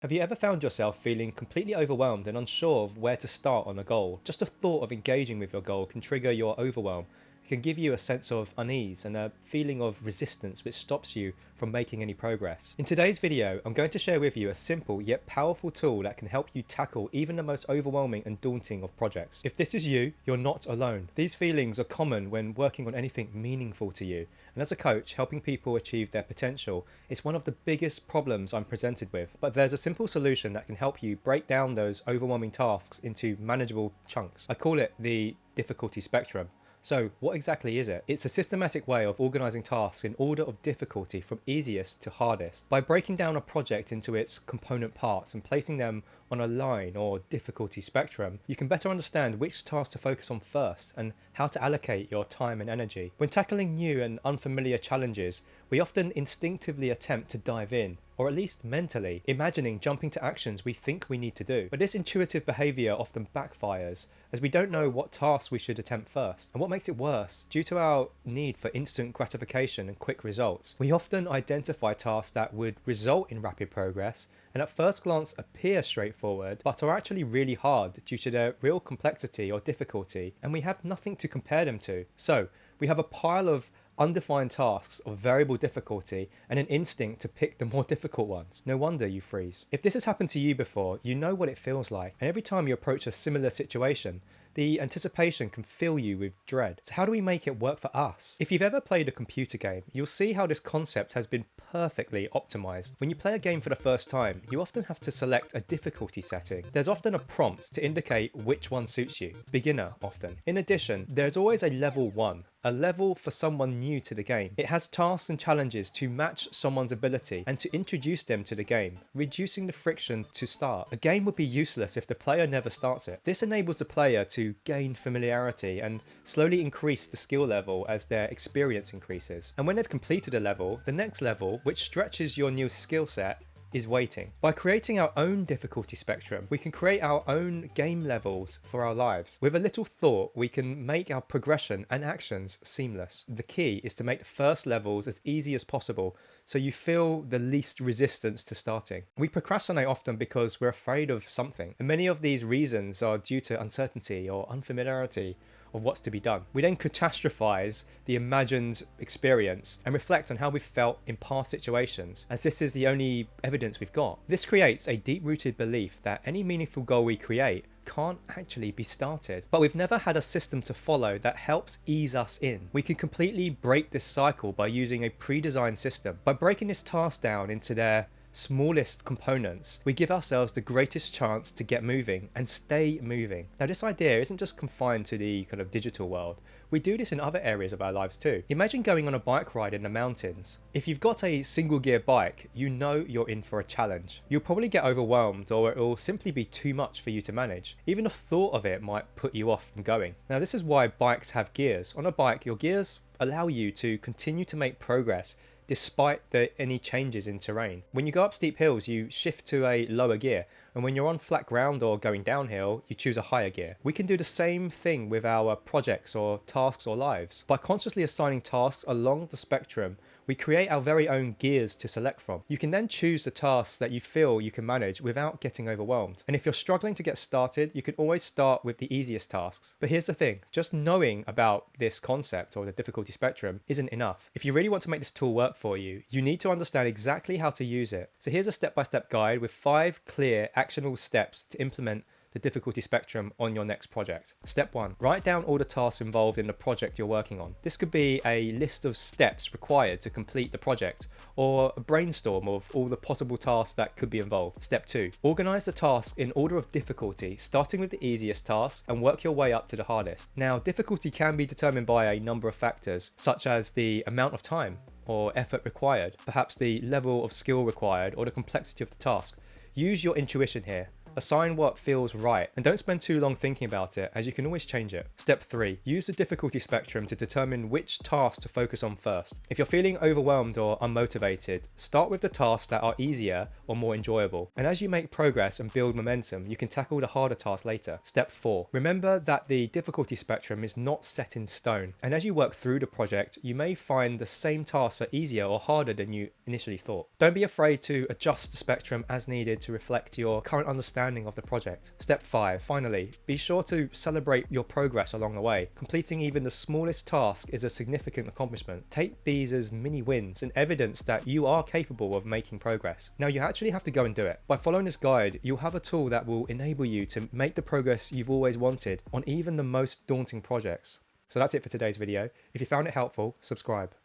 Have you ever found yourself feeling completely overwhelmed and unsure of where to start on a goal? Just the thought of engaging with your goal can trigger your overwhelm. It can give you a sense of unease and a feeling of resistance which stops you from making any progress. In today's video, I'm going to share with you a simple yet powerful tool that can help you tackle even the most overwhelming and daunting of projects. If this is you, you're not alone. These feelings are common when working on anything meaningful to you. And as a coach, helping people achieve their potential is one of the biggest problems I'm presented with. But there's a simple solution that can help you break down those overwhelming tasks into manageable chunks. I call it the difficulty spectrum. So what exactly is it? It's a systematic way of organizing tasks in order of difficulty from easiest to hardest. By breaking down a project into its component parts and placing them on a line or difficulty spectrum, you can better understand which tasks to focus on first and how to allocate your time and energy. When tackling new and unfamiliar challenges, we often instinctively attempt to dive in, or at least mentally, imagining jumping to actions we think we need to do. But this intuitive behavior often backfires, as we don't know what tasks we should attempt first. And what makes it worse, due to our need for instant gratification and quick results, we often identify tasks that would result in rapid progress and at first glance appear straightforward, but are actually really hard due to their real complexity or difficulty, and we have nothing to compare them to. So we have a pile of undefined tasks of variable difficulty and an instinct to pick the more difficult ones. No wonder you freeze. If this has happened to you before, you know what it feels like, and every time you approach a similar situation, the anticipation can fill you with dread. So how do we make it work for us? If you've ever played a computer game, you'll see how this concept has been perfectly optimized. When you play a game for the first time, you often have to select a difficulty setting. There's often a prompt to indicate which one suits you. Beginner, often. In addition, there's always a level 1, a level for someone new to the game. It has tasks and challenges to match someone's ability and to introduce them to the game, reducing the friction to start. A game would be useless if the player never starts it. This enables the player to gain familiarity and slowly increase the skill level as their experience increases. And when they've completed a level, the next level, which stretches your new skill set, is waiting. By creating our own difficulty spectrum, we can create our own game levels for our lives. With a little thought, we can make our progression and actions seamless. The key is to make the first levels as easy as possible so you feel the least resistance to starting. We procrastinate often because we're afraid of something, and many of these reasons are due to uncertainty or unfamiliarity of what's to be done. We then catastrophize the imagined experience and reflect on how we've felt in past situations, as this is the only evidence we've got. This creates a deep-rooted belief that any meaningful goal we create can't actually be started. But we've never had a system to follow that helps ease us in. We can completely break this cycle by using a pre-designed system. By breaking this task down into their smallest components, we give ourselves the greatest chance to get moving and stay moving. Now, this idea isn't just confined to the kind of digital world. We do this in other areas of our lives too. Imagine going on a bike ride in the mountains. If you've got a single gear bike, you know you're in for a challenge. You'll probably get overwhelmed, or it will simply be too much for you to manage. Even the thought of it might put you off from going. Now, this is why bikes have gears. On a bike, your gears allow you to continue to make progress despite any changes in terrain. When you go up steep hills, you shift to a lower gear, and when you're on flat ground or going downhill, you choose a higher gear. We can do the same thing with our projects or tasks or lives. By consciously assigning tasks along the spectrum, we create our very own gears to select from. You can then choose the tasks that you feel you can manage without getting overwhelmed. And if you're struggling to get started, you can always start with the easiest tasks. But here's the thing, just knowing about this concept or the difficulty spectrum isn't enough. If you really want to make this tool work for you, you need to understand exactly how to use it. So here's a step-by-step guide with 5 clear, actionable steps to implement the difficulty spectrum on your next project. Step 1, write down all the tasks involved in the project you're working on. This could be a list of steps required to complete the project, or a brainstorm of all the possible tasks that could be involved. Step 2, organize the tasks in order of difficulty, starting with the easiest tasks and work your way up to the hardest. Now, difficulty can be determined by a number of factors, such as the amount of time or effort required, perhaps the level of skill required, or the complexity of the task. Use your intuition here. Assign what feels right, and don't spend too long thinking about it, as you can always change it. Step 3. Use the difficulty spectrum to determine which tasks to focus on first. If you're feeling overwhelmed or unmotivated, start with the tasks that are easier or more enjoyable. And as you make progress and build momentum, you can tackle the harder tasks later. Step 4. Remember that the difficulty spectrum is not set in stone, and as you work through the project, you may find the same tasks are easier or harder than you initially thought. Don't be afraid to adjust the spectrum as needed to reflect your current understanding of the project. Step 5. Finally, be sure to celebrate your progress along the way. Completing even the smallest task is a significant accomplishment. Take these as mini wins and evidence that you are capable of making progress. Now you actually have to go and do it. By following this guide, you'll have a tool that will enable you to make the progress you've always wanted on even the most daunting projects. So that's it for today's video. If you found it helpful, subscribe.